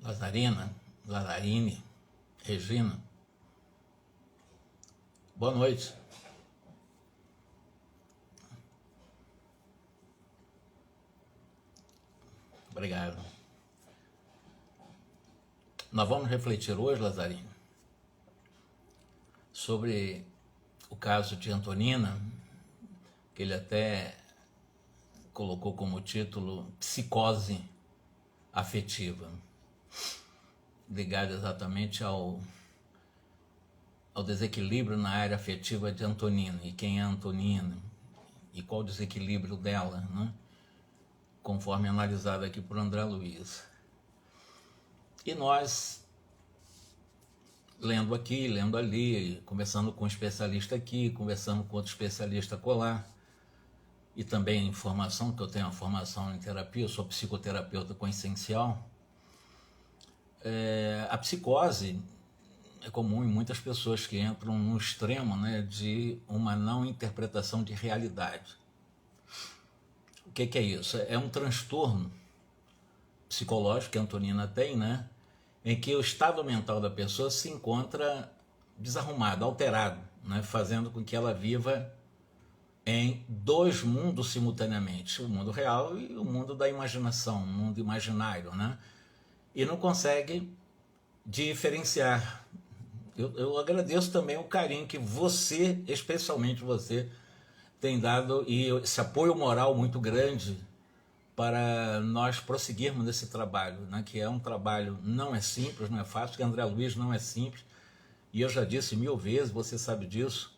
Lazarina, Lazarine, Regina. Boa noite. Obrigado. Nós vamos refletir hoje, Lazarine, sobre o caso de Antonina, que ele até colocou como título Psicose Afetiva, ligado exatamente ao desequilíbrio na área afetiva de Antonina. E quem é Antonina? E qual o desequilíbrio dela, né? Conforme analisado aqui por André Luiz. E nós, lendo aqui, lendo ali, conversando com um especialista aqui, conversando com outro especialista acolá, e também informação, que eu tenho uma formação em terapia, eu sou psicoterapeuta consciencial. A psicose é comum em muitas pessoas que entram no extremo, né, de uma não interpretação de realidade. O que é isso? É um transtorno psicológico que a Antonina tem, né, em que o estado mental da pessoa se encontra desarrumado, alterado, né, fazendo com que ela viva em dois mundos simultaneamente, o mundo real e o mundo da imaginação, o mundo imaginário, né? E não consegue diferenciar. Eu agradeço também o carinho que você, especialmente você, tem dado e esse apoio moral muito grande para nós prosseguirmos nesse trabalho, né? Que é um trabalho, não é simples, não é fácil, que André Luiz não é simples, e eu já disse 1000 vezes, você sabe disso,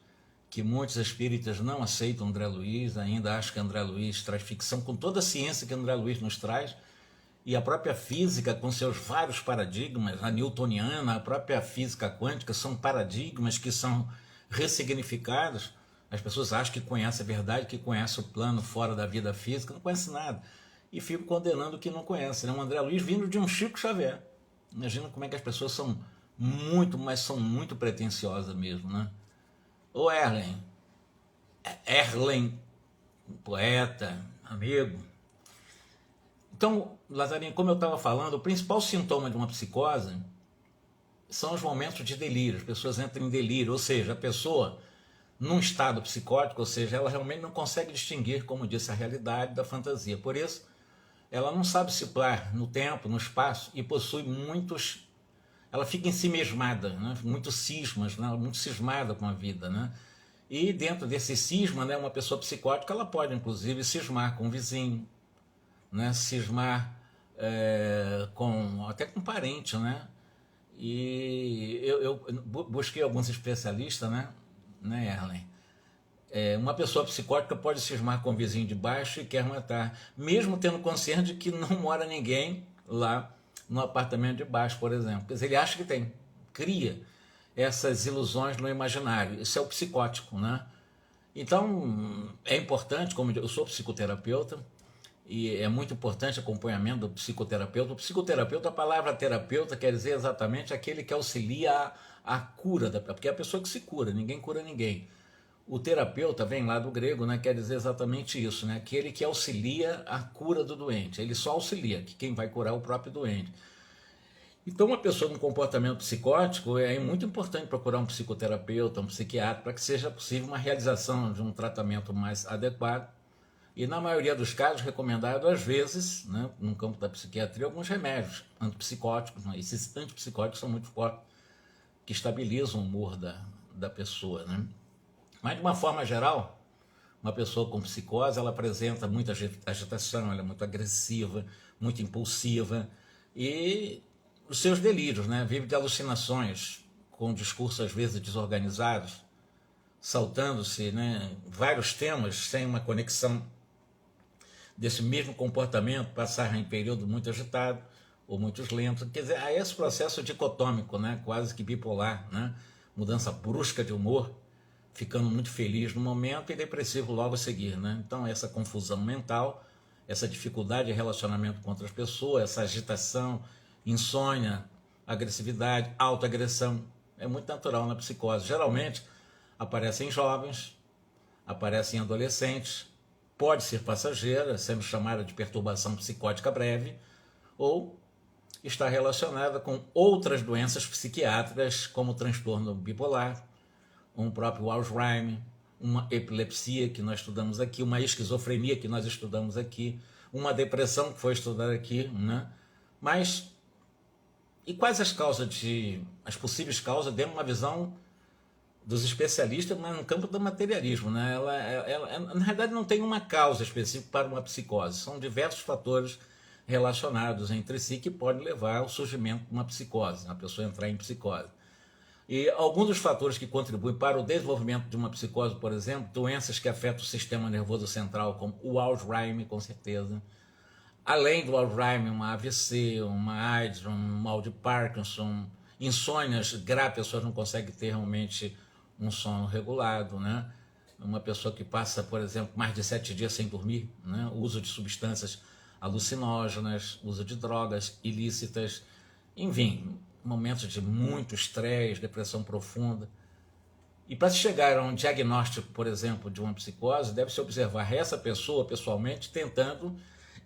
que muitos espíritas não aceitam André Luiz, ainda acham que André Luiz traz ficção, com toda a ciência que André Luiz nos traz, e a própria física com seus vários paradigmas, a newtoniana, a própria física quântica, são paradigmas que são ressignificados. As pessoas acham que conhecem a verdade, que conhecem o plano fora da vida física, não conhecem nada, e ficam condenando o que não conhecem, né? O André Luiz vindo de um Chico Xavier. Imagina como é que as pessoas são muito, mas são muito pretensiosas mesmo, né? Ô Erlen, poeta, amigo. Então, Lazarinho, como eu estava falando, o principal sintoma de uma psicose são os momentos de delírio. As pessoas entram em delírio, ou seja, a pessoa num estado psicótico, ou seja, ela realmente não consegue distinguir, como disse, a realidade da fantasia. Por isso, ela não sabe situar no tempo, no espaço, e possui muitos... Ela fica ensimesmada, né? Muitos cismas, né? Muito cismada com a vida, né? E dentro desse cisma, né, uma pessoa psicótica, ela pode, inclusive, cismar com o vizinho, né? Cismar até com parente, né? E eu busquei alguns especialistas, né, Erlen? Uma pessoa psicótica pode cismar com o vizinho de baixo e quer matar, mesmo tendo consciência de que não mora ninguém lá no apartamento de baixo, por exemplo. Quer dizer, ele acha que tem, cria essas ilusões no imaginário. Isso é o psicótico, né? Então, é importante, como eu sou psicoterapeuta, e é muito importante o acompanhamento do psicoterapeuta. O psicoterapeuta, a palavra terapeuta quer dizer exatamente aquele que auxilia a cura, porque é a pessoa que se cura, ninguém cura ninguém. O terapeuta vem lá do grego, né, quer dizer exatamente isso, né, aquele que auxilia a cura do doente. Ele só auxilia, que quem vai curar é o próprio doente. Então, uma pessoa com comportamento psicótico, é muito importante procurar um psicoterapeuta, um psiquiatra, para que seja possível uma realização de um tratamento mais adequado. E, na maioria dos casos, recomendado, às vezes, né, no campo da psiquiatria, alguns remédios antipsicóticos. Né? Esses antipsicóticos são muito fortes, que estabilizam o humor da pessoa. Né? Mas, de uma forma geral, uma pessoa com psicose, ela apresenta muita agitação, ela é muito agressiva, muito impulsiva, e os seus delírios, né? Vive de alucinações, com discursos às vezes desorganizados, saltando-se, né, vários temas sem uma conexão desse mesmo comportamento, passar em período muito agitado ou muito lento. Quer dizer, há esse processo dicotômico, né, quase que bipolar, né, mudança brusca de humor, ficando muito feliz no momento e depressivo logo a seguir, né? Então, essa confusão mental, essa dificuldade de relacionamento com outras pessoas, essa agitação, insônia, agressividade, autoagressão, é muito natural na psicose. Geralmente aparece em jovens, aparece em adolescentes, pode ser passageira, sendo chamada de perturbação psicótica breve, ou está relacionada com outras doenças psiquiátricas, como o transtorno bipolar, um próprio Alzheimer, uma epilepsia que nós estudamos aqui, uma esquizofrenia que nós estudamos aqui, uma depressão que foi estudada aqui, né? Mas, e quais as possíveis causas dentro de uma visão dos especialistas, mas no campo do materialismo, né? Ela, na verdade, não tem uma causa específica para uma psicose, são diversos fatores relacionados entre si que podem levar ao surgimento de uma psicose, a pessoa entrar em psicose. E alguns dos fatores que contribuem para o desenvolvimento de uma psicose, por exemplo, doenças que afetam o sistema nervoso central, como o Alzheimer, com certeza. Além do Alzheimer, uma AVC, uma AIDS, um mal de Parkinson, insônias graves, pessoas não conseguem ter realmente um sono regulado, né? Uma pessoa que passa, por exemplo, mais de 7 dias sem dormir, né? O uso de substâncias alucinógenas, uso de drogas ilícitas, enfim, momentos de muito estresse, depressão profunda. E para se chegar a um diagnóstico, por exemplo, de uma psicose, deve-se observar essa pessoa pessoalmente, tentando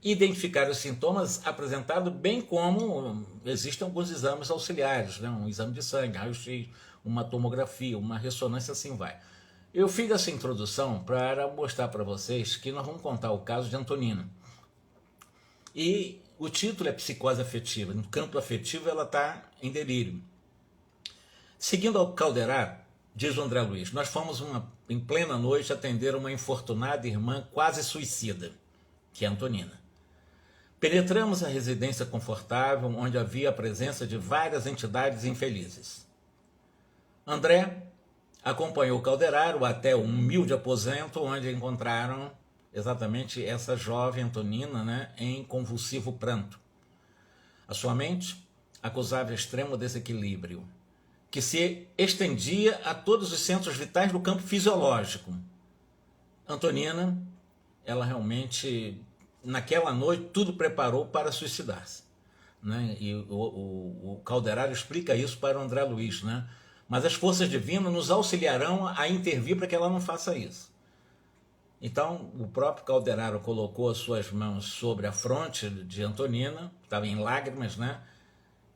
identificar os sintomas apresentados, bem como existem alguns exames auxiliares, né? Um exame de sangue, raio-x, uma tomografia, uma ressonância, assim vai. Eu fiz essa introdução para mostrar para vocês que nós vamos contar o caso de Antonina. E o título é Psicose Afetiva. No campo afetivo ela está em delírio. Seguindo ao Calderaro, diz o André Luiz, nós fomos em plena noite atender uma infortunada irmã quase suicida, que é Antonina. Penetramos a residência confortável, onde havia a presença de várias entidades infelizes. André acompanhou o Calderaro até um humilde aposento, onde encontraram exatamente essa jovem Antonina, né, em convulsivo pranto. A sua mente acusava extremo desequilíbrio, que se estendia a todos os centros vitais do campo fisiológico. Antonina, ela realmente, naquela noite, tudo preparou para suicidar-se, né? E o Calderaro explica isso para o André Luiz, né? Mas as forças divinas nos auxiliarão a intervir para que ela não faça isso. Então, o próprio Calderaro colocou as suas mãos sobre a fronte de Antonina, estava em lágrimas, né?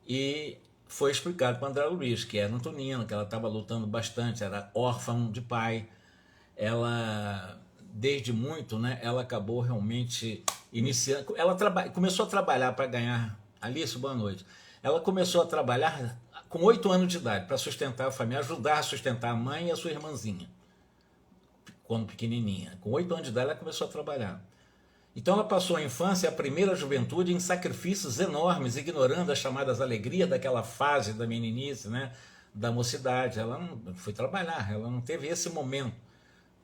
E foi explicado para André Luiz que era Antonina, que ela estava lutando bastante, era órfã de pai. Ela, desde muito, né, ela acabou realmente iniciando. Ela começou a trabalhar para ganhar. Alice, boa noite. Ela começou a trabalhar com 8 anos de idade para sustentar a família, ajudar a sustentar a mãe e a sua irmãzinha, quando pequenininha. Com 8 anos de idade ela começou a trabalhar. Então ela passou a infância e a primeira juventude em sacrifícios enormes, ignorando as chamadas alegrias daquela fase da meninice, né, da mocidade. Ela não foi trabalhar, ela não teve esse momento.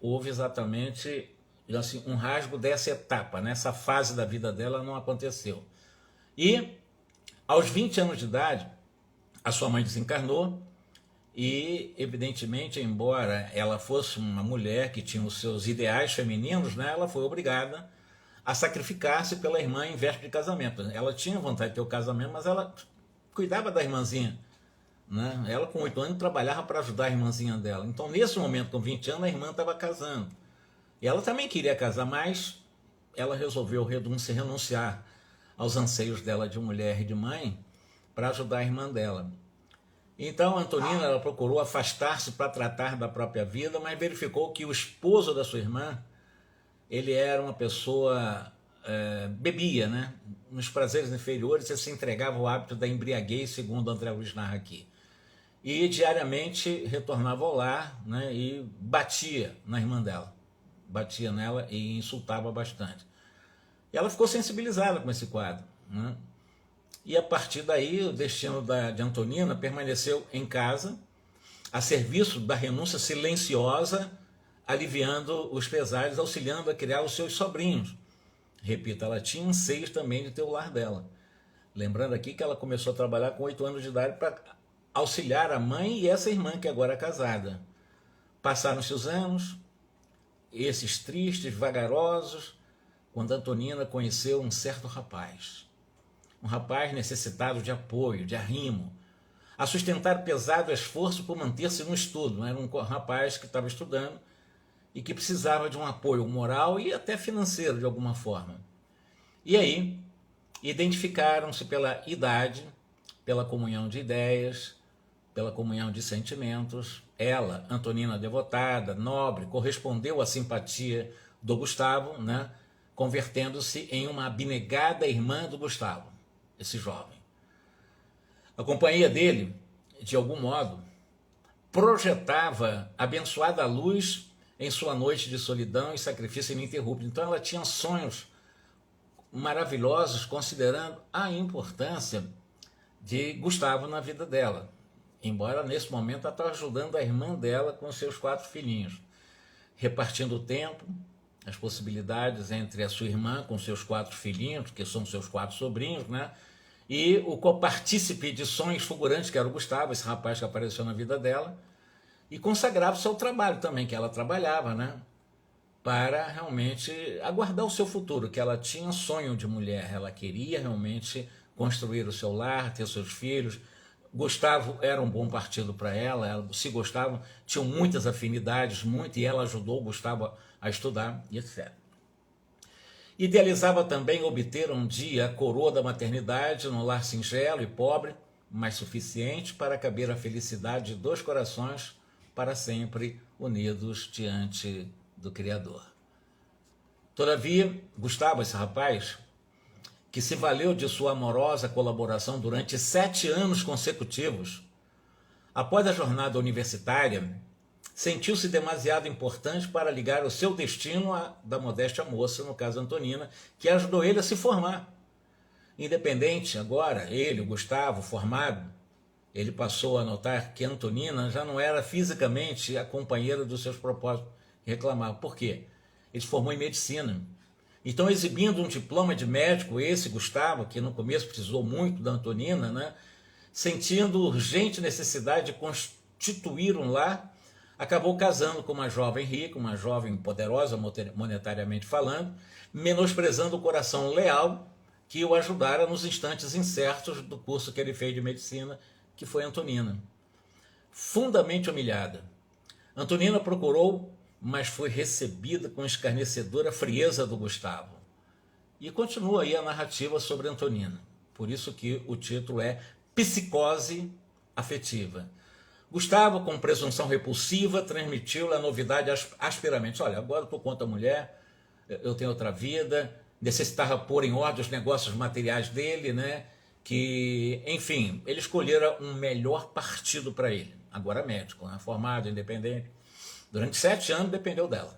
Houve exatamente assim, um rasgo dessa etapa, né? Essa fase da vida dela não aconteceu. E aos 20 anos de idade, a sua mãe desencarnou e, evidentemente, embora ela fosse uma mulher que tinha os seus ideais femininos, né, ela foi obrigada a sacrificar-se pela irmã em véspera de casamento. Ela tinha vontade de ter o casamento, mas ela cuidava da irmãzinha, né? Ela, com 8 anos, trabalhava para ajudar a irmãzinha dela. Então, nesse momento, com 20 anos, a irmã estava casando. E ela também queria casar, mas ela resolveu renunciar aos anseios dela de mulher e de mãe para ajudar a irmã dela. Então, a Antonina, ela procurou afastar-se para tratar da própria vida, mas verificou que o esposo da sua irmã, ele era uma pessoa, bebia, né? Nos prazeres inferiores, ele se entregava ao hábito da embriaguez, segundo André Luiz narra aqui. E diariamente retornava ao lar, né, e batia na irmã dela. Batia nela e insultava bastante. E ela ficou sensibilizada com esse quadro, né? E a partir daí o destino de Antonina permaneceu em casa, a serviço da renúncia silenciosa, aliviando os pesares, auxiliando a criar os seus sobrinhos. Repito, ela tinha anseios também de ter o lar dela. Lembrando aqui que ela começou a trabalhar com 8 anos de idade para auxiliar a mãe e essa irmã que agora é casada. Passaram-se os anos, esses tristes, vagarosos, quando Antonina conheceu um certo rapaz. Um rapaz necessitado de apoio, de arrimo, a sustentar pesado esforço por manter-se no estudo. Era um rapaz que estava estudando e que precisava de um apoio moral e até financeiro, de alguma forma. E aí, identificaram-se pela idade, pela comunhão de ideias, pela comunhão de sentimentos. Ela, Antonina devotada, nobre, correspondeu à simpatia do Gustavo, né? Convertendo-se em uma abnegada irmã do Gustavo, esse jovem. A companhia dele, de algum modo, projetava abençoada luz em sua noite de solidão e sacrifício ininterrupto. Então ela tinha sonhos maravilhosos, considerando a importância de Gustavo na vida dela. Embora nesse momento ela estava ajudando a irmã dela com seus 4 filhinhos, repartindo o tempo, as possibilidades entre a sua irmã com seus 4 filhinhos, que são seus 4 sobrinhos, né? E o copartícipe de sonhos fulgurantes, que era o Gustavo, esse rapaz que apareceu na vida dela, e consagrava o seu trabalho também, que ela trabalhava, né? Para realmente aguardar o seu futuro, que ela tinha sonho de mulher, ela queria realmente construir o seu lar, ter seus filhos. Gustavo era um bom partido para ela, se gostavam, tinham muitas afinidades, e ela ajudou o Gustavo a estudar, e etc. Idealizava também obter um dia a coroa da maternidade num lar singelo e pobre, mas suficiente para caber a felicidade de 2 corações para sempre unidos diante do Criador. Todavia, Gustavo, esse rapaz, que se valeu de sua amorosa colaboração durante 7 anos consecutivos, após a jornada universitária, sentiu-se demasiado importante para ligar o seu destino à da modesta moça, no caso Antonina, que ajudou ele a se formar. Independente agora, ele, o Gustavo, formado, ele passou a notar que Antonina já não era fisicamente a companheira dos seus propósitos. Reclamava. Por quê? Ele se formou em medicina. Então, exibindo um diploma de médico, esse Gustavo, que no começo precisou muito da Antonina, né, sentindo urgente necessidade de constituir um lar, acabou casando com uma jovem rica, uma jovem poderosa monetariamente falando, menosprezando o coração leal que o ajudara nos instantes incertos do curso que ele fez de medicina, que foi Antonina. Fundamente humilhada, Antonina procurou, mas foi recebida com escarnecedora frieza do Gustavo. E continua aí a narrativa sobre Antonina. Por isso que o título é Psicose Afetiva. Gustavo, com presunção repulsiva, transmitiu a novidade asperamente. Olha, agora eu estou com outra mulher, eu tenho outra vida, necessitava pôr em ordem os negócios materiais dele, né? Que, enfim, ele escolhera um melhor partido para ele. Agora médico, né? Formado, independente. Durante 7 anos dependeu dela.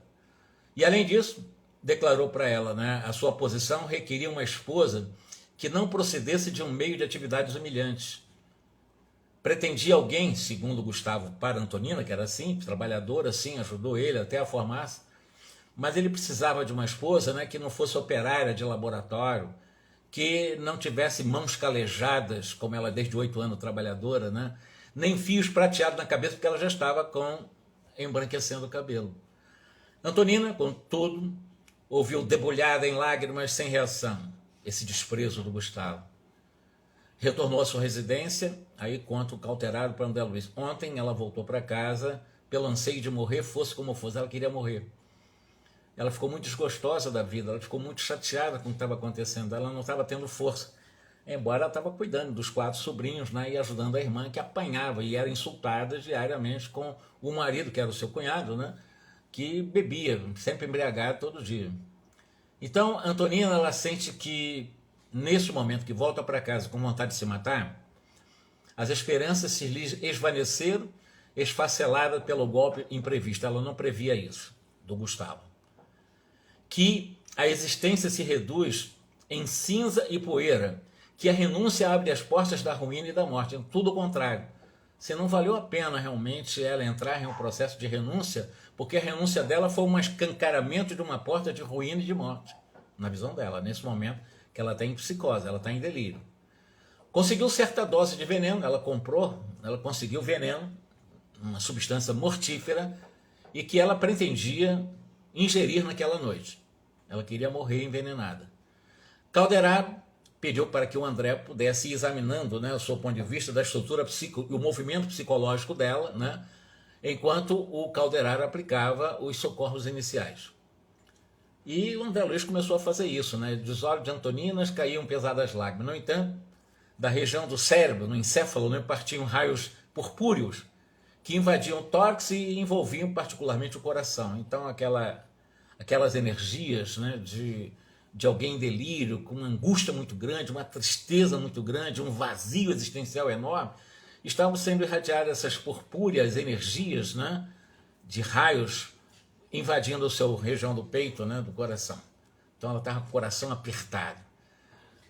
E além disso, declarou para ela, né, a sua posição requeria uma esposa que não procedesse de um meio de atividades humilhantes. Pretendia alguém, segundo Gustavo, para Antonina, que era simples, trabalhadora, sim, ajudou ele até a formar-se, mas ele precisava de uma esposa, né, que não fosse operária de laboratório, que não tivesse mãos calejadas, como ela desde 8 anos trabalhadora, né, nem fios prateados na cabeça, porque ela já estava embranquecendo o cabelo. Antonina, contudo, ouviu debulhada em lágrimas sem reação esse desprezo do Gustavo. Retornou à sua residência, aí conta o cauterário para André Luiz. Ontem ela voltou para casa pelo anseio de morrer, fosse como fosse, ela queria morrer. Ela ficou muito desgostosa da vida, ela ficou muito chateada com o que estava acontecendo, ela não estava tendo força, embora ela estava cuidando dos 4 sobrinhos, né, e ajudando a irmã que apanhava e era insultada diariamente com o marido, que era o seu cunhado, né, que bebia, sempre embriagado todo dia. Então, Antonina, ela sente que, nesse momento que volta para casa com vontade de se matar, as esperanças se esvaneceram, esfaceladas pelo golpe imprevisto. Ela não previa isso, do Gustavo. Que a existência se reduz em cinza e poeira, que a renúncia abre as portas da ruína e da morte. Tudo o contrário. Se não valeu a pena realmente ela entrar em um processo de renúncia, porque a renúncia dela foi um escancaramento de uma porta de ruína e de morte, na visão dela, nesse momento que ela está em psicose, ela está em delírio. Conseguiu certa dose de veneno, ela conseguiu veneno, uma substância mortífera, e que ela pretendia ingerir naquela noite. Ela queria morrer envenenada. Calderaro pediu para que o André pudesse ir examinando, né, o seu ponto de vista da estrutura e o movimento psicológico dela, né, enquanto o Calderaro aplicava os socorros iniciais. E o André Luiz começou a fazer isso, né? Dos olhos de Antoninas caíam pesadas lágrimas. No entanto, da região do cérebro, no encéfalo, né, partiam raios purpúreos que invadiam o tórax e envolviam particularmente o coração. Então aquelas energias, né, de alguém em delírio, com uma angústia muito grande, uma tristeza muito grande, um vazio existencial enorme, estavam sendo irradiadas essas purpúreas energias, né, de raios invadindo a sua região do peito, né, do coração. Então ela estava com o coração apertado.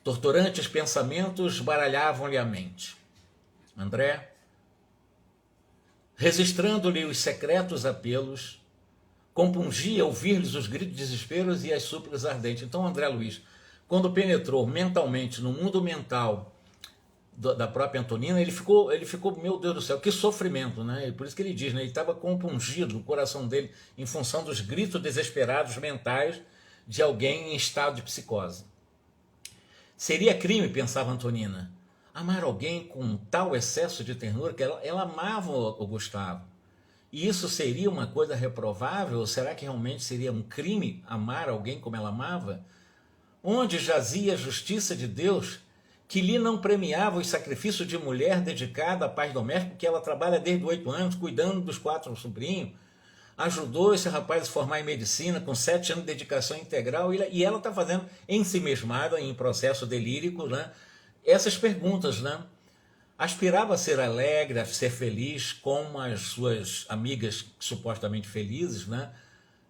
Torturantes pensamentos baralhavam-lhe a mente. André, registrando-lhe os secretos apelos, compungia ouvir-lhes os gritos de desespero e as súplicas ardentes. Então André Luiz, quando penetrou mentalmente no mundo mental da própria Antonina, ele ficou, meu Deus do céu, que sofrimento, né? Por isso que ele diz, né? Ele estava compungido, o coração dele, em função dos gritos desesperados mentais de alguém em estado de psicose. Seria crime, pensava Antonina, amar alguém com tal excesso de ternura que ela amava o Gustavo. E isso seria uma coisa reprovável? Ou será que realmente seria um crime amar alguém como ela amava? Onde jazia a justiça de Deus, que lhe não premiava os sacrifícios de mulher dedicada à paz doméstica, que ela trabalha desde 8 anos, cuidando dos 4 sobrinhos, ajudou esse rapaz a se formar em medicina, com 7 anos de dedicação integral, e ela está fazendo em si mesmada, em processo delírico, né, essas perguntas, né? Aspirava a ser alegre, a ser feliz, como as suas amigas supostamente felizes, né?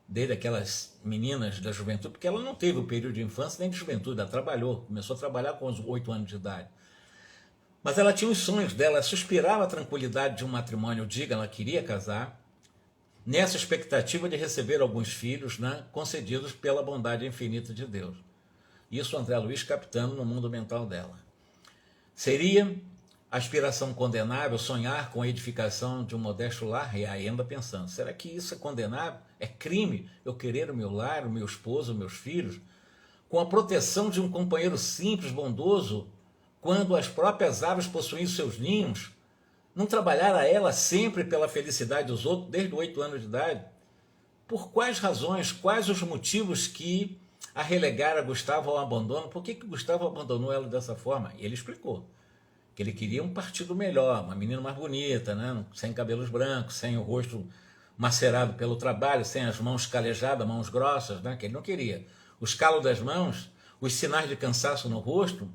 Desde aquelas meninas da juventude, porque ela não teve o período de infância nem de juventude, ela trabalhou, começou a trabalhar com os 8 anos de idade. Mas ela tinha os sonhos dela, ela suspirava a tranquilidade de um matrimônio digno, ela queria casar, nessa expectativa de receber alguns filhos, né, concedidos pela bondade infinita de Deus. Isso André Luiz captando no mundo mental dela. Seria aspiração condenável sonhar com a edificação de um modesto lar? E ainda pensando, será que isso é condenável? É crime eu querer o meu lar, o meu esposo, os meus filhos, com a proteção de um companheiro simples, bondoso, quando as próprias aves possuem seus ninhos? Não trabalhar a ela sempre pela felicidade dos outros desde 8 anos de idade? Por quais razões, quais os motivos que a relegaram a Gustavo ao abandono? Por que Gustavo abandonou ela dessa forma? E ele explicou que ele queria um partido melhor, uma menina mais bonita, né? Sem cabelos brancos, sem o rosto macerado pelo trabalho, sem as mãos calejadas, mãos grossas, né? Que ele não queria. Os calos das mãos, os sinais de cansaço no rosto,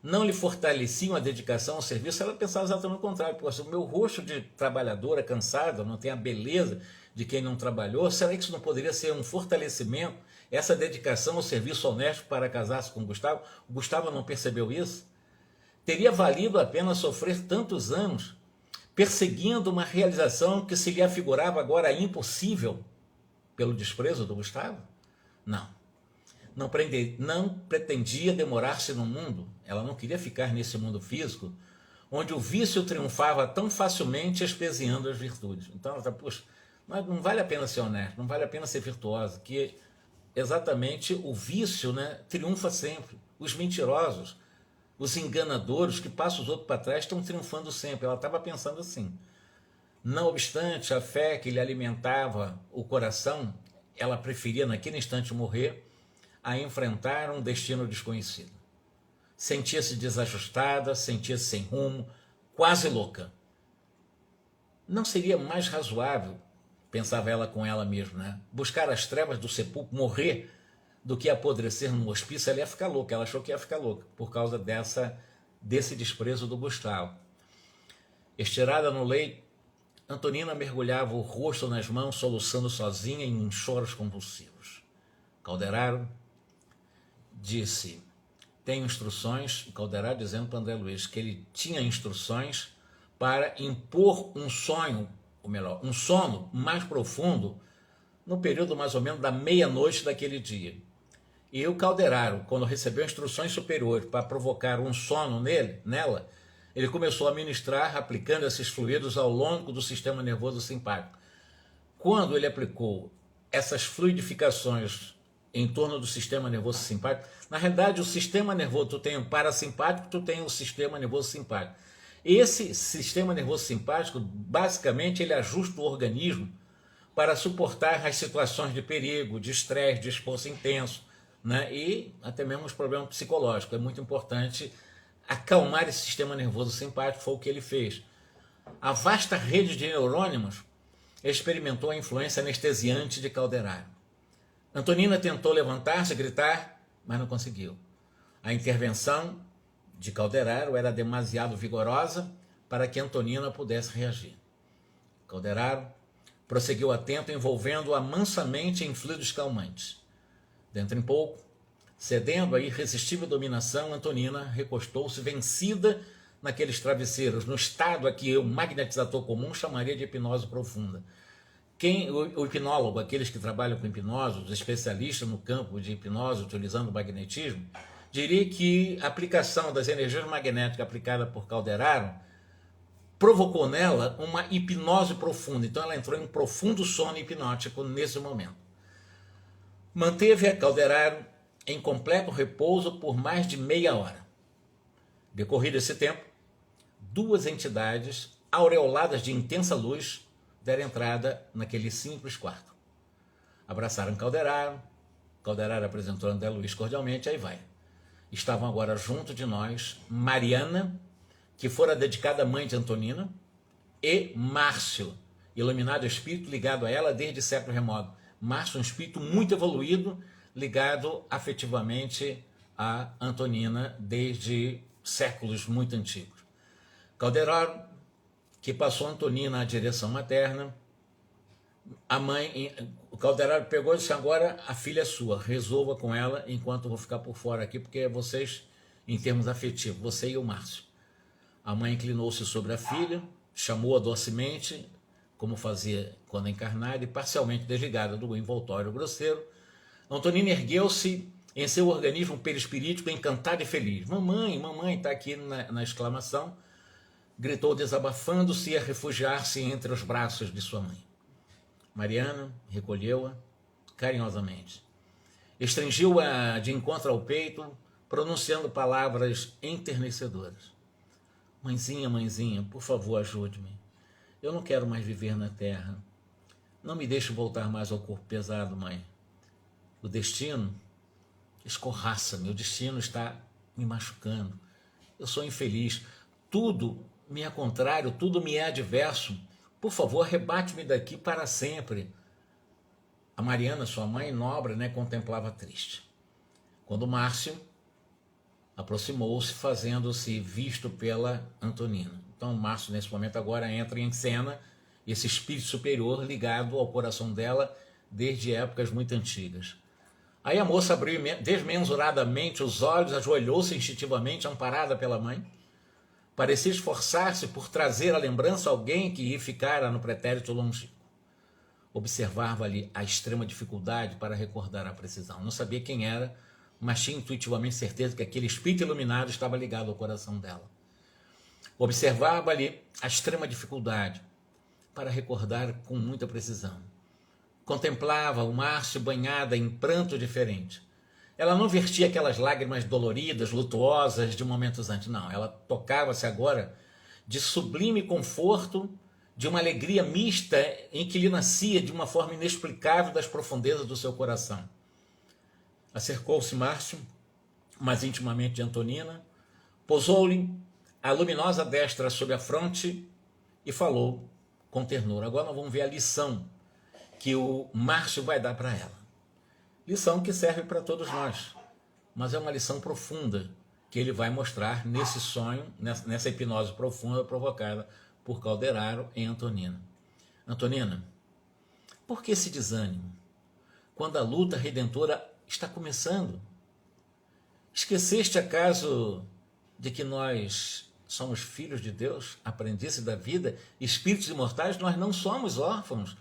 não lhe fortaleciam a dedicação ao serviço. Ela pensava exatamente o contrário. Pô, se o meu rosto de trabalhadora cansada não tem a beleza de quem não trabalhou, será que isso não poderia ser um fortalecimento, essa dedicação ao serviço honesto para casar-se com o Gustavo? O Gustavo não percebeu isso? Teria valido a pena sofrer tantos anos perseguindo uma realização que se lhe afigurava agora impossível pelo desprezo do Gustavo? Não. Não pretendia demorar-se no mundo. Ela não queria ficar nesse mundo físico onde o vício triunfava tão facilmente espezinhando as virtudes. Então ela está, puxa, mas não vale a pena ser honesto, não vale a pena ser virtuosa, que exatamente o vício, né, triunfa sempre. Os mentirosos, os enganadores que passam os outros para trás estão triunfando sempre. Ela estava pensando assim. Não obstante a fé que lhe alimentava o coração, ela preferia naquele instante morrer a enfrentar um destino desconhecido. Sentia-se desajustada, sentia-se sem rumo, quase louca. Não seria mais razoável, pensava ela com ela mesma, né, buscar as trevas do sepulcro, morrer, do que apodrecer no hospício? Ela ia ficar louca, ela achou que ia ficar louca, por causa desse desprezo do Gustavo. Estirada no leito, Antonina mergulhava o rosto nas mãos, soluçando sozinha em choros convulsivos. Calderaro disse, tenho instruções, o Calderaro dizendo para André Luiz que ele tinha instruções para impor um sonho, ou melhor, um sono mais profundo no período mais ou menos da meia-noite daquele dia. E o Calderaro, quando recebeu instruções superiores para provocar um sono nela, ele começou a ministrar, aplicando esses fluidos ao longo do sistema nervoso simpático. Quando ele aplicou essas fluidificações em torno do sistema nervoso simpático, na realidade o sistema nervoso, tu tem o parasimpático, tu tem o sistema nervoso simpático. Esse sistema nervoso simpático, basicamente, ele ajusta o organismo para suportar as situações de perigo, de estresse, de esforço intenso, né? E até mesmo os problemas psicológicos. É muito importante acalmar esse sistema nervoso simpático, foi o que ele fez. A vasta rede de neurônios experimentou a influência anestesiante de Calderaro. Antonina tentou levantar-se, gritar, mas não conseguiu. A intervenção de Calderaro era demasiado vigorosa para que Antonina pudesse reagir. Calderaro prosseguiu atento, envolvendo-a mansamente em fluidos calmantes. Dentro em pouco, cedendo à irresistível dominação, Antonina recostou-se vencida naqueles travesseiros, no estado a que o magnetizador comum chamaria de hipnose profunda. O hipnólogo, aqueles que trabalham com hipnose, os especialistas no campo de hipnose utilizando o magnetismo, diria que a aplicação das energias magnéticas aplicada por Calderaro provocou nela uma hipnose profunda. Então ela entrou em um profundo sono hipnótico nesse momento. Manteve a Calderaro em completo repouso por mais de meia hora. Decorrido esse tempo, duas entidades aureoladas de intensa luz deram entrada naquele simples quarto. Abraçaram Calderaro, Calderaro apresentou André Luiz cordialmente, aí vai. Estavam agora junto de nós Mariana, que fora dedicada à mãe de Antonina, e Márcio, iluminado espírito ligado a ela desde século remoto. Márcio, um espírito muito evoluído, ligado afetivamente a Antonina desde séculos muito antigos. Calderaro, que passou Antonina à direção materna, o Calderaro pegou e disse: agora a filha é sua, resolva com ela enquanto eu vou ficar por fora aqui, porque vocês, em termos afetivos, você e o Márcio. A mãe inclinou-se sobre a filha, chamou-a docemente, como fazia quando encarnada, e parcialmente desligada do envoltório grosseiro. Antonina ergueu-se em seu organismo perispirítico, encantada e feliz. Mamãe, mamãe, está aqui na exclamação, gritou desabafando-se e a refugiar-se entre os braços de sua mãe. Mariana recolheu-a carinhosamente. Estringiu-a de encontro ao peito, pronunciando palavras enternecedoras. Mãezinha, mãezinha, por favor, ajude-me. Eu não quero mais viver na terra. Não me deixe voltar mais ao corpo pesado, mãe. O destino escorraça-me, o destino está me machucando. Eu sou infeliz. Tudo me é contrário, tudo me é adverso. Por favor, arrebate-me daqui para sempre. A Mariana, sua mãe nobre, contemplava triste. Quando Márcio aproximou-se, fazendo-se visto pela Antonina. Então, Márcio, nesse momento, agora entra em cena esse espírito superior ligado ao coração dela desde épocas muito antigas. Aí a moça abriu desmensuradamente os olhos, ajoelhou-se instintivamente, amparada pela mãe. Parecia esforçar-se por trazer à lembrança alguém que ficara no pretérito longínquo. Observava-lhe a extrema dificuldade para recordar a precisão. Não sabia quem era, mas tinha intuitivamente certeza que aquele espírito iluminado estava ligado ao coração dela. Observava-lhe a extrema dificuldade para recordar com muita precisão. Contemplava o Márcio banhada em pranto diferente. Ela não vertia aquelas lágrimas doloridas, lutuosas de momentos antes. Não, ela tocava-se agora de sublime conforto, de uma alegria mista em que lhe nascia de uma forma inexplicável das profundezas do seu coração. Acercou-se Márcio, mais intimamente de Antonina, pousou-lhe a luminosa destra sobre a fronte e falou com ternura. Agora nós vamos ver a lição que o Márcio vai dar para ela. Lição que serve para todos nós, mas é uma lição profunda que ele vai mostrar nesse sonho, nessa hipnose profunda provocada por Calderaro em Antonina. Antonina, por que esse desânimo? Quando a luta redentora está começando? Esqueceste acaso de que nós somos filhos de Deus, aprendizes da vida, espíritos imortais? Nós não somos órfãos.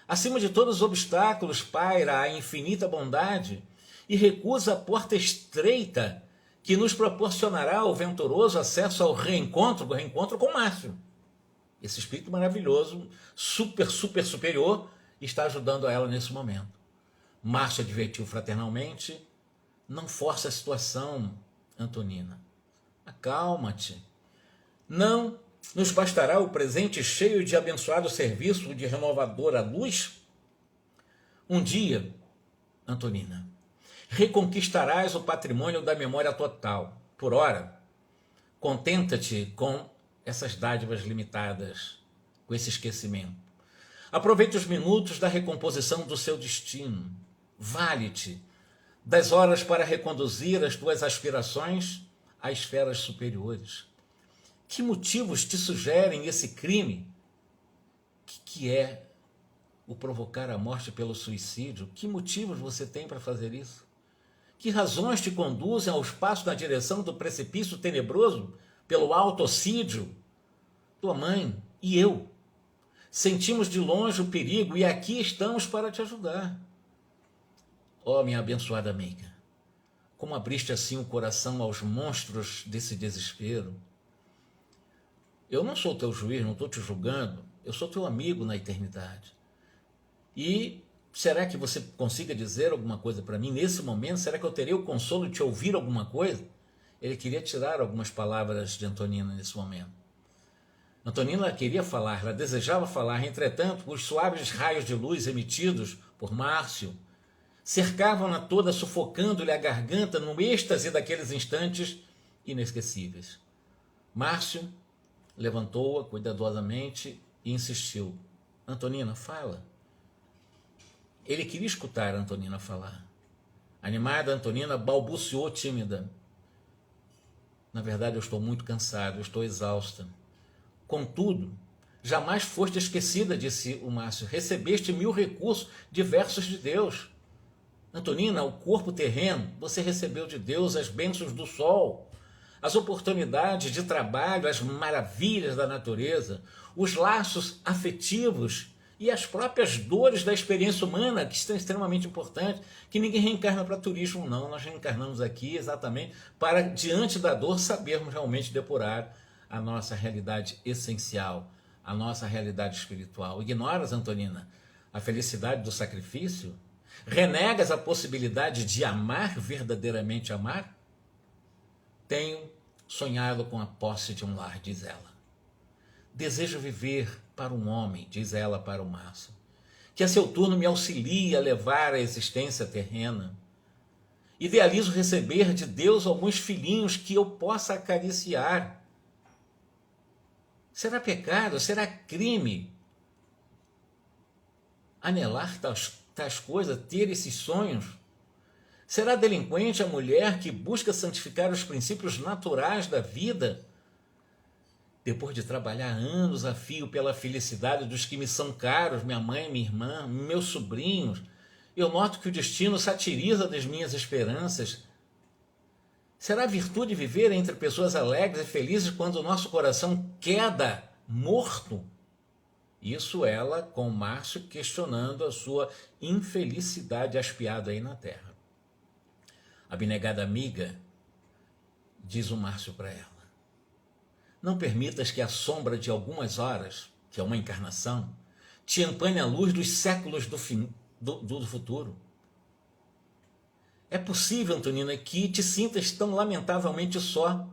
Acima de todos os obstáculos paira a infinita bondade e recusa a porta estreita que nos proporcionará o venturoso acesso ao reencontro com Márcio. Esse espírito maravilhoso, super superior, está ajudando a ela nesse momento. Márcio advertiu fraternalmente: não force a situação, Antonina. Acalma-te. Não nos bastará o presente cheio de abençoado serviço de renovadora luz? Um dia, Antonina, reconquistarás o patrimônio da memória total. Por ora, Contenta-te com essas dádivas limitadas, com esse esquecimento. Aproveite os minutos da recomposição do seu destino. Vale-te das horas para reconduzir as tuas aspirações a esferas superiores. Que motivos te sugerem esse crime, que é o provocar a morte pelo suicídio? Que motivos você tem para fazer isso? Que razões te conduzem aos passos na direção do precipício tenebroso pelo autocídio? Tua mãe e eu sentimos de longe o perigo e aqui estamos para te ajudar. Ó, minha abençoada amiga, como abriste assim o coração aos monstros desse desespero. Eu não sou teu juiz, não estou te julgando, eu sou teu amigo na eternidade. E será que você consiga dizer alguma coisa para mim nesse momento? Será que eu terei o consolo de te ouvir alguma coisa? Ele queria tirar algumas palavras de Antonina nesse momento. Antonina queria falar, ela desejava falar, entretanto, os suaves raios de luz emitidos por Márcio cercavam-na toda, sufocando-lhe a garganta no êxtase daqueles instantes inesquecíveis. Márcio levantou-a cuidadosamente e insistiu. Antonina, fala. Ele queria escutar a Antonina falar. Animada, Antonina balbuciou tímida. Na verdade, eu estou muito cansado, eu estou exausta. Contudo, jamais foste esquecida, disse o Márcio. Recebeste 1000 recursos diversos de Deus. Antonina, o corpo terreno, você recebeu de Deus as bênçãos do sol, as oportunidades de trabalho, as maravilhas da natureza, os laços afetivos e as próprias dores da experiência humana, que são extremamente importantes, que ninguém reencarna para turismo, não. Nós reencarnamos aqui exatamente para, diante da dor, sabermos realmente depurar a nossa realidade essencial, a nossa realidade espiritual. Ignoras, Antonina, a felicidade do sacrifício? Renegas a possibilidade de amar, verdadeiramente amar? Tenho sonhado com a posse de um lar, diz ela. Desejo viver para um homem, diz ela para o Márcio, que a seu turno me auxilie a levar a existência terrena. Idealizo receber de Deus alguns filhinhos que eu possa acariciar. Será pecado, será crime anelar tais coisas, ter esses sonhos? Será delinquente a mulher que busca santificar os princípios naturais da vida, depois de trabalhar anos a fio pela felicidade dos que me são caros, minha mãe, minha irmã, meus sobrinhos? Eu noto que o destino satiriza das minhas esperanças. Será virtude viver entre pessoas alegres e felizes quando o nosso coração queda morto? Isso ela com Márcio questionando a sua infelicidade aspiada aí na terra. Abnegada amiga, diz o Márcio para ela, não permitas que a sombra de algumas horas, que é uma encarnação, te empane a luz dos séculos do futuro. É possível, Antonina, que te sintas tão lamentavelmente só,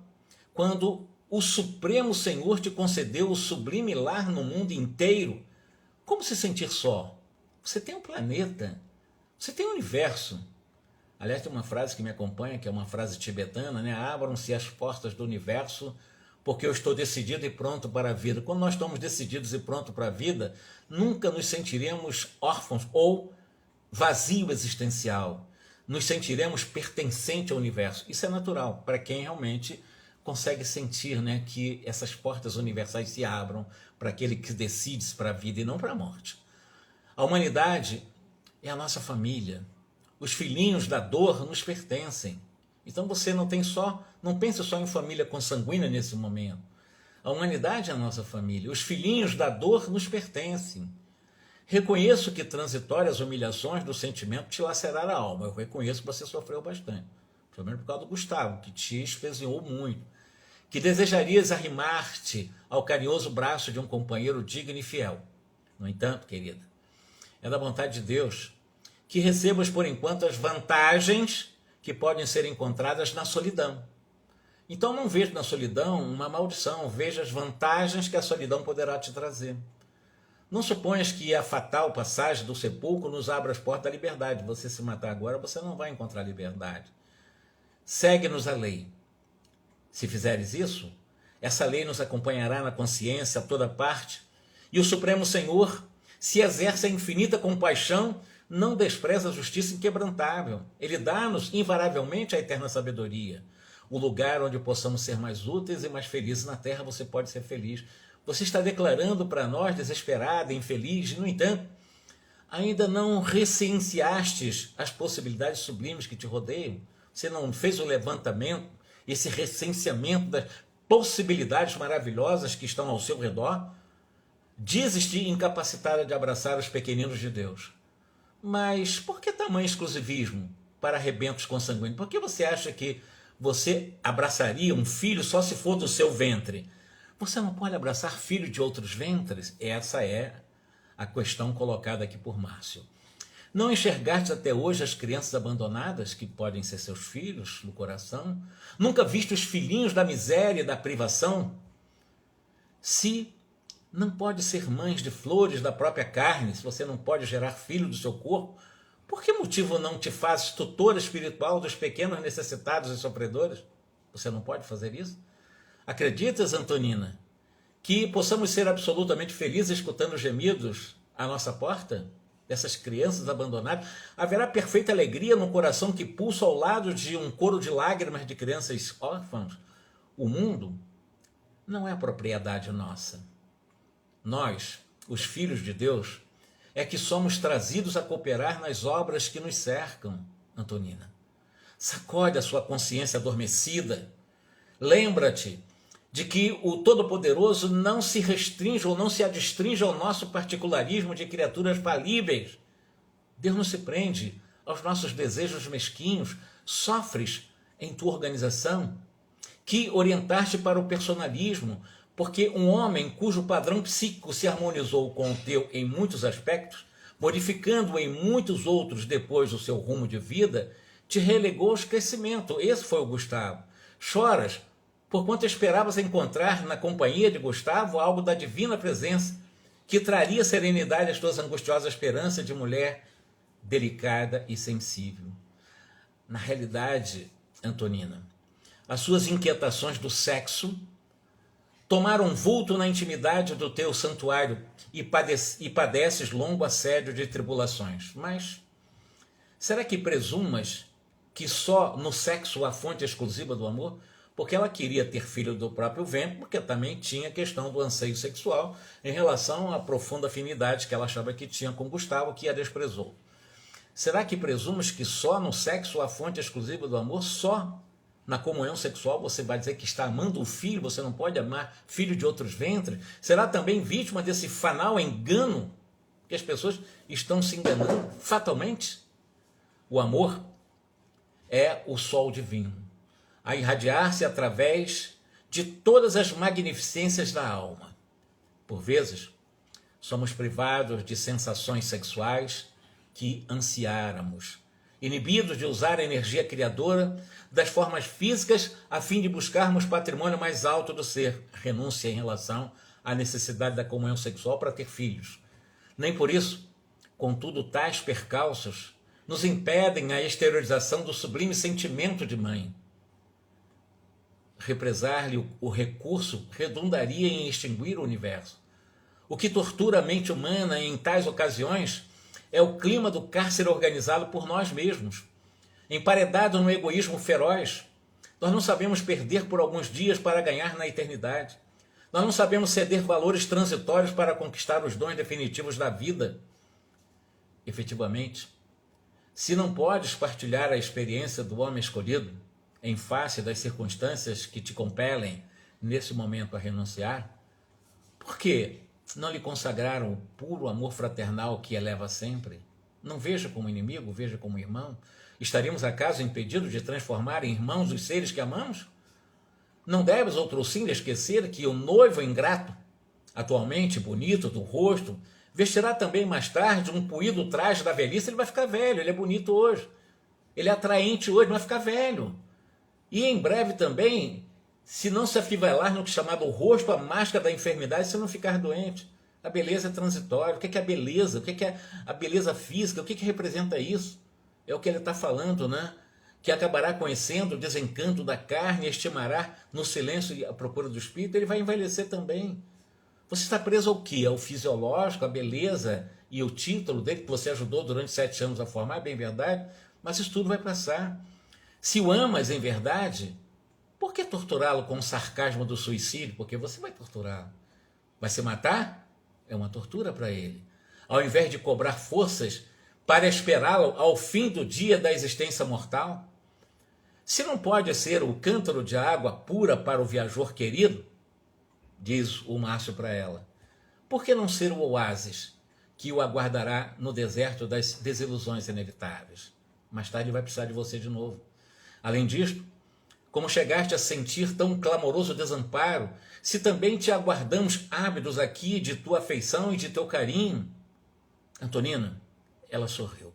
quando o Supremo Senhor te concedeu o sublime lar no mundo inteiro. Como se sentir só? Você tem um planeta, você tem um universo. Aliás, tem uma frase que me acompanha, que é uma frase tibetana, né? Abram-se as portas do universo, porque eu estou decidido e pronto para a vida. Quando nós estamos decididos e prontos para a vida, nunca nos sentiremos órfãos ou vazio existencial. Nos sentiremos pertencente ao universo. Isso é natural para quem realmente consegue sentir, né, que essas portas universais se abram para aquele que decide para a vida e não para a morte. A humanidade é a nossa família. Os filhinhos da dor nos pertencem. Então você não pense só em família consanguínea nesse momento. A humanidade é a nossa família. Os filhinhos da dor nos pertencem. Reconheço que transitórias humilhações do sentimento te laceraram a alma. Eu reconheço que você sofreu bastante. Pelo menos por causa do Gustavo, que te espezinhou muito. Que desejarias arrimar-te ao carinhoso braço de um companheiro digno e fiel. No entanto, querida, é da vontade de Deus que recebas por enquanto as vantagens que podem ser encontradas na solidão. Então não veja na solidão uma maldição, veja as vantagens que a solidão poderá te trazer. Não suponhas que a fatal passagem do sepulcro nos abra as portas da liberdade. Você se matar agora, você não vai encontrar liberdade. Segue-nos a lei. Se fizeres isso, Essa lei nos acompanhará na consciência a toda parte, e o Supremo Senhor, se exerce a infinita compaixão, não despreza a justiça inquebrantável. Ele dá-nos, invariavelmente, a eterna sabedoria. O lugar onde possamos ser mais úteis e mais felizes na terra, você pode ser feliz. Você está declarando para nós, desesperado e infeliz, e, no entanto, ainda não recienciastes as possibilidades sublimes que te rodeiam. Você não fez o levantamento, esse recenseamento das possibilidades maravilhosas que estão ao seu redor. Dizes-te incapacitada de abraçar os pequeninos de Deus. Mas por que tamanho exclusivismo para arrebentos consanguíneos? Por que você acha que você abraçaria um filho só se for do seu ventre? Você não pode abraçar filho de outros ventres? Essa é a questão colocada aqui por Márcio. Não enxergaste até hoje as crianças abandonadas, que podem ser seus filhos no coração? Nunca viste os filhinhos da miséria e da privação? Se não pode ser mães de flores da própria carne, se você não pode gerar filho do seu corpo, por que motivo não te fazes tutora espiritual dos pequenos necessitados e sofredores? Você não pode fazer isso? Acreditas, Antonina, que possamos ser absolutamente felizes escutando gemidos à nossa porta? Dessas crianças abandonadas? Haverá perfeita alegria no coração que pulsa ao lado de um coro de lágrimas de crianças órfãs? O mundo não é propriedade nossa. Nós, os filhos de Deus, é que somos trazidos a cooperar nas obras que nos cercam, Antonina. Sacode a sua consciência adormecida. Lembra-te de que o Todo-Poderoso não se restringe ou não se adstringe ao nosso particularismo de criaturas falíveis. Deus não se prende aos nossos desejos mesquinhos. Sofres em tua organização que orientaste para o personalismo, porque um homem cujo padrão psíquico se harmonizou com o teu em muitos aspectos, modificando em muitos outros depois o seu rumo de vida, te relegou ao esquecimento. Esse foi o Gustavo. Choras porquanto esperavas encontrar na companhia de Gustavo algo da divina presença que traria serenidade às tuas angustiosas esperanças de mulher delicada e sensível. Na realidade, Antonina, as suas inquietações do sexo tomaram vulto na intimidade do teu santuário e padeces longo assédio de tribulações. Mas será que presumas que só no sexo há fonte exclusiva do amor? Porque ela queria ter filho do próprio ventre, porque também tinha a questão do anseio sexual em relação à profunda afinidade que ela achava que tinha com Gustavo, que a desprezou. Será que presumes que só no sexo há fonte exclusiva do amor? Só na comunhão sexual você vai dizer que está amando o filho, você não pode amar filho de outros ventres? Será também vítima desse fanal engano que as pessoas estão se enganando fatalmente? O amor é o sol divino, a irradiar-se através de todas as magnificências da alma. Por vezes, somos privados de sensações sexuais que ansiáramos, inibidos de usar a energia criadora das formas físicas a fim de buscarmos patrimônio mais alto do ser, renúncia em relação à necessidade da comunhão sexual para ter filhos. Nem por isso, contudo, tais percalços nos impedem a exteriorização do sublime sentimento de mãe. Represar-lhe o recurso redundaria em extinguir o universo. O que tortura a mente humana em tais ocasiões é o clima do cárcere organizado por nós mesmos, emparedado no egoísmo feroz. Nós não sabemos perder por alguns dias para ganhar na eternidade. Nós não sabemos ceder valores transitórios para conquistar os dons definitivos da vida. Efetivamente, se não podes partilhar a experiência do homem escolhido, em face das circunstâncias que te compelem nesse momento a renunciar, por que não lhe consagraram o puro amor fraternal que eleva sempre? Não veja como inimigo, veja como irmão. Estaríamos acaso impedidos de transformar em irmãos os seres que amamos? Não deves, outrossim, esquecer que o noivo ingrato, atualmente bonito do rosto, vestirá também mais tarde um puído traje da velhice. Ele vai ficar velho, ele é bonito hoje, ele é atraente hoje, mas vai ficar velho. E em breve também, se não se afivelar no que é chamado o rosto, a máscara da enfermidade, se não ficar doente. A beleza é transitória. O que é a beleza? O que é a beleza física? O que representa isso? É o que ele está falando, né? que acabará conhecendo o desencanto da carne e estimará no silêncio a procura do espírito, ele vai envelhecer também. Você está preso ao quê? Ao fisiológico, à beleza e o título dele que você ajudou durante 7 anos a formar, bem verdade, mas isso tudo vai passar. Se o amas em verdade, por que torturá-lo com o sarcasmo do suicídio? Porque você vai torturá-lo. Vai se matar? É uma tortura para ele. Ao invés de cobrar forças para esperá-lo ao fim do dia da existência mortal? Se não pode ser o cântaro de água pura para o viajor querido, diz o Márcio para ela, por que não ser o oásis que o aguardará no deserto das desilusões inevitáveis? Mais tarde vai precisar de você de novo. Além disto, como chegaste a sentir tão clamoroso desamparo, se também te aguardamos ávidos aqui de tua afeição e de teu carinho? Antonina, ela sorriu.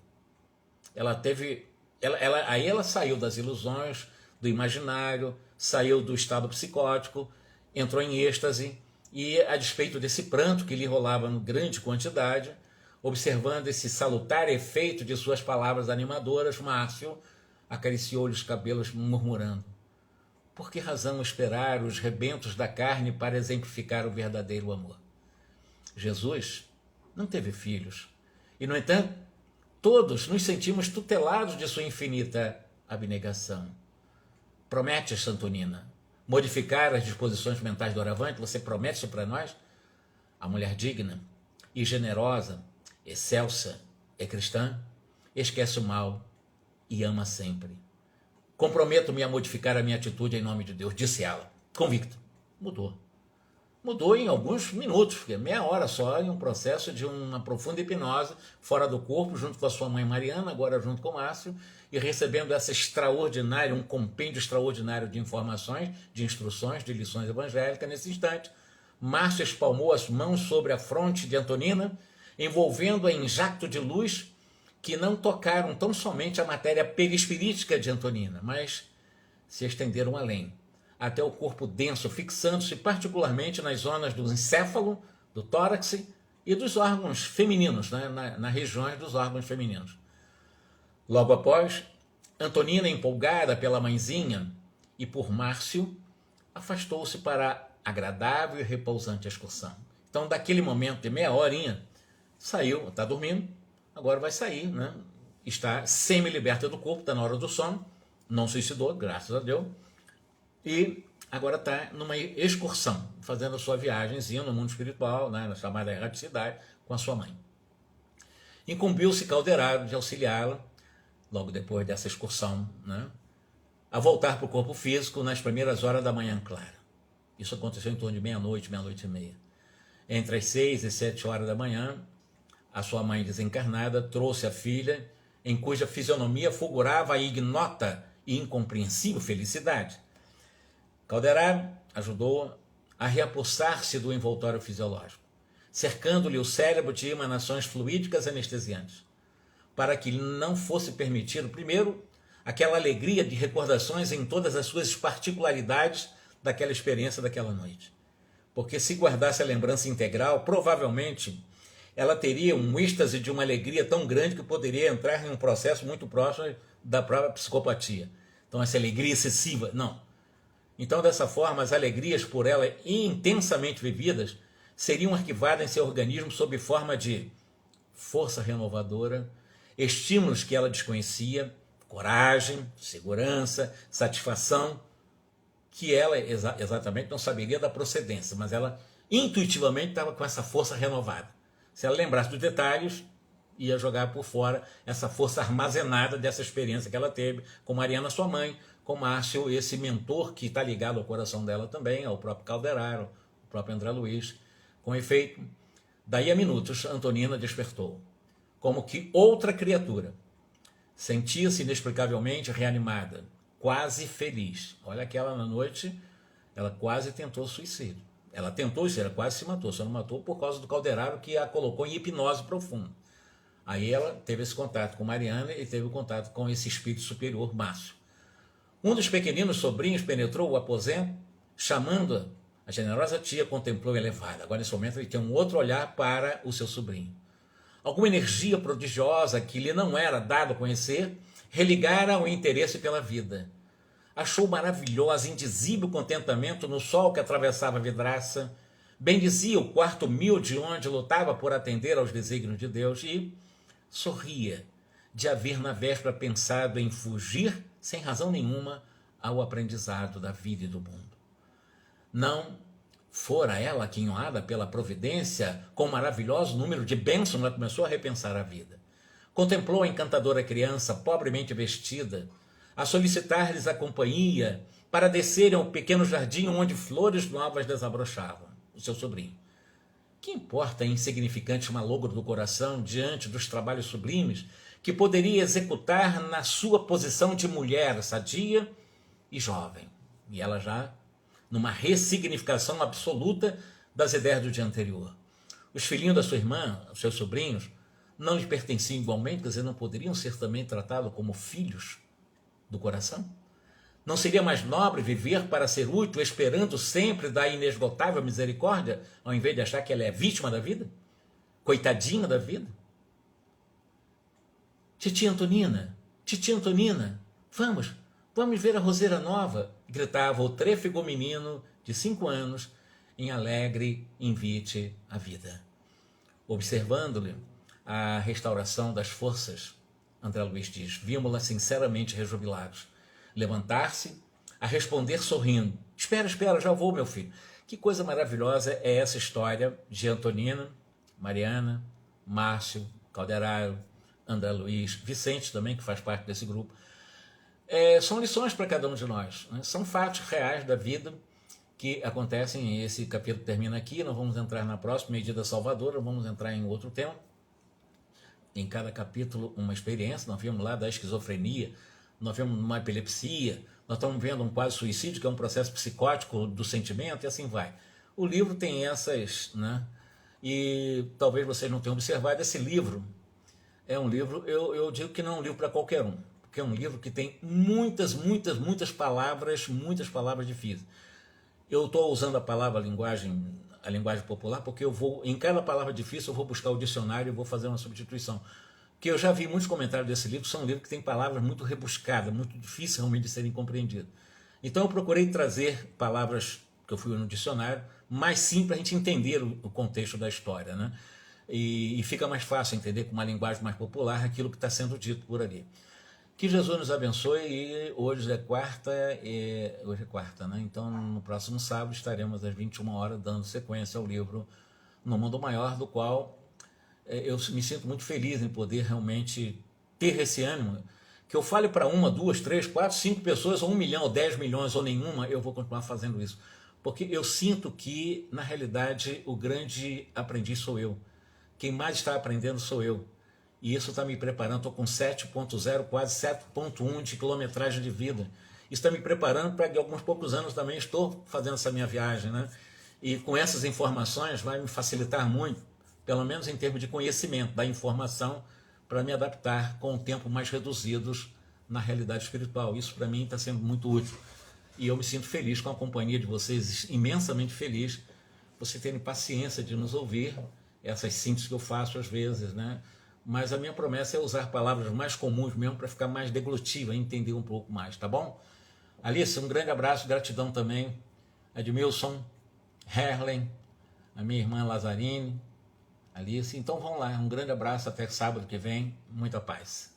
Aí ela saiu das ilusões, do imaginário, saiu do estado psicótico, entrou em êxtase e, a despeito desse pranto que lhe rolava em grande quantidade, observando esse salutar efeito de suas palavras animadoras, Márcio acariciou-lhe os cabelos murmurando, por que razão esperar os rebentos da carne para exemplificar o verdadeiro amor? Jesus não teve filhos e, no entanto, todos nos sentimos tutelados de sua infinita abnegação. Prometes, Antonina, modificar as disposições mentais do Oravante? Você promete isso para nós? A mulher digna e generosa, excelsa, é cristã, esquece o mal e ama sempre. Comprometo-me a modificar a minha atitude em nome de Deus, disse ela, convicta. Mudou. Mudou em alguns minutos, meia hora só, em um processo de uma profunda hipnose, fora do corpo, junto com a sua mãe Mariana, agora junto com o Márcio, e recebendo essa extraordinária, um compêndio extraordinário de informações, de instruções, de lições evangélicas. Nesse instante, Márcio espalmou as mãos sobre a fronte de Antonina, envolvendo-a em jacto de luz, que não tocaram tão somente a matéria perispirítica de Antonina, mas se estenderam além, até o corpo denso, fixando-se particularmente nas zonas do encéfalo, do tórax e dos órgãos femininos, nas regiões dos órgãos femininos. Logo após, Antonina, empolgada pela mãezinha e por Márcio, afastou-se para a agradável e repousante excursão. Então, daquele momento de meia horinha, saiu, está dormindo, agora vai sair, está semi-liberta do corpo, está na hora do sono, não suicidou, graças a Deus, e agora está numa excursão, fazendo a sua viagemzinha no mundo espiritual, na chamada erraticidade, com a sua mãe. Incumbiu-se Calderaro de auxiliá-la, logo depois dessa excursão, a voltar para o corpo físico nas primeiras horas da manhã clara. Isso aconteceu em torno de meia-noite, meia-noite e meia. Entre as 6 e 7 horas da manhã, a sua mãe desencarnada trouxe a filha, em cuja fisionomia fulgurava a ignota e incompreensível felicidade. Calderaro ajudou a reapossar-se do envoltório fisiológico, cercando-lhe o cérebro de emanações fluídicas anestesiantes, para que lhe não fosse permitido, primeiro, aquela alegria de recordações em todas as suas particularidades daquela experiência daquela noite. Porque se guardasse a lembrança integral, provavelmente ela teria um êxtase de uma alegria tão grande que poderia entrar em um processo muito próximo da própria psicopatia. Então, essa alegria excessiva, não. Então, dessa forma, as alegrias por ela intensamente vividas seriam arquivadas em seu organismo sob forma de força renovadora, estímulos que ela desconhecia, coragem, segurança, satisfação, que ela exatamente não saberia da procedência, mas ela intuitivamente estava com essa força renovada. Se ela lembrasse dos detalhes, ia jogar por fora essa força armazenada dessa experiência que ela teve com Mariana, sua mãe, com Márcio, esse mentor que está ligado ao coração dela também, ao próprio Calderaro, ao próprio André Luiz. Com efeito, daí a minutos, Antonina despertou, como que outra criatura. Sentia-se inexplicavelmente reanimada, quase feliz. Olha que ela, na noite, ela quase tentou suicídio. Ela tentou isso, ela quase se matou, só não matou por causa do Calderaro, que a colocou em hipnose profunda. Aí ela teve esse contato com Mariana e teve o contato com esse espírito superior, Márcio. Um dos pequeninos sobrinhos penetrou o aposento, chamando-a. A generosa tia contemplou elevada. Agora, nesse momento, ele tem um outro olhar para o seu sobrinho. Alguma energia prodigiosa que lhe não era dado a conhecer religara o interesse pela vida. Achou maravilhosa, indizível contentamento no sol que atravessava a vidraça, bendizia o quarto humilde onde lutava por atender aos desígnios de Deus e sorria de haver na véspera pensado em fugir, sem razão nenhuma, ao aprendizado da vida e do mundo. Não fora ela aquinhoada pela providência, com um maravilhoso número de bênçãos, ela começou a repensar a vida. Contemplou a encantadora criança, pobremente vestida, a solicitar-lhes a companhia para descerem ao pequeno jardim onde flores novas desabrochavam, o seu sobrinho. Que importa a insignificante malogro do coração diante dos trabalhos sublimes que poderia executar na sua posição de mulher sadia e jovem? E ela já numa ressignificação absoluta das ideias do dia anterior. Os filhinhos da sua irmã, os seus sobrinhos, não lhe pertenciam igualmente, quer dizer, não poderiam ser também tratados como filhos do coração? Não seria mais nobre viver para ser útil, esperando sempre da inesgotável misericórdia, ao invés de achar que ela é vítima da vida? Coitadinha da vida? Titia Antonina, vamos ver a roseira nova, gritava o trêfego menino de 5 anos em alegre invite à vida. Observando-lhe a restauração das forças, André Luiz diz, vimos-la sinceramente rejubilados. Levantar-se, a responder sorrindo, espera, já vou, meu filho. Que coisa maravilhosa é essa história de Antonina, Mariana, Márcio, Calderaro, André Luiz, Vicente também, que faz parte desse grupo. São lições para cada um de nós, né? São fatos reais da vida que acontecem. Esse capítulo termina aqui, nós vamos entrar na próxima medida salvadora, vamos entrar em outro tema. Em cada capítulo uma experiência, nós vimos lá da esquizofrenia, nós vemos uma epilepsia, nós estamos vendo um quase suicídio, que é um processo psicótico do sentimento, e assim vai. O livro tem essas, né? E talvez vocês não tenham observado, esse livro é um livro, eu digo que não é um livro para qualquer um, porque é um livro que tem muitas palavras difíceis. Eu estou usando a linguagem popular, porque eu vou, em cada palavra difícil, eu vou buscar o dicionário e vou fazer uma substituição. Porque eu já vi muitos comentários desse livro, são um livro que tem palavras muito rebuscadas, muito difíceis realmente de serem compreendidas. Então eu procurei trazer palavras que eu fui no dicionário, mais simples para a gente entender o contexto da história, né? E fica mais fácil entender com uma linguagem mais popular aquilo que está sendo dito por ali. Que Jesus nos abençoe, e hoje é quarta, né? Então no próximo sábado estaremos às 21 horas dando sequência ao livro No Mundo Maior, do qual eu me sinto muito feliz em poder realmente ter esse ânimo. Que eu fale para 1, 2, 3, 4, 5 pessoas, ou 1 milhão, ou 10 milhões, ou nenhuma, eu vou continuar fazendo isso. Porque eu sinto que, na realidade, o grande aprendiz sou eu. Quem mais está aprendendo sou eu. E isso está me preparando, estou com 7.0, quase 7.1 de quilometragem de vida. Isso está me preparando para que alguns poucos anos também estou fazendo essa minha viagem, né? E com essas informações vai me facilitar muito, pelo menos em termos de conhecimento da informação, para me adaptar com um tempo mais reduzidos na realidade espiritual. Isso para mim está sendo muito útil. E eu me sinto feliz com a companhia de vocês, imensamente feliz, vocês terem paciência de nos ouvir, essas sínteses que eu faço às vezes, né? Mas a minha promessa é usar palavras mais comuns mesmo para ficar mais deglutiva, entender um pouco mais, tá bom? Alice, um grande abraço, gratidão também. Edmilson, Herlen, a minha irmã Lazarine, Alice. Então vamos lá, um grande abraço, até sábado que vem, muita paz.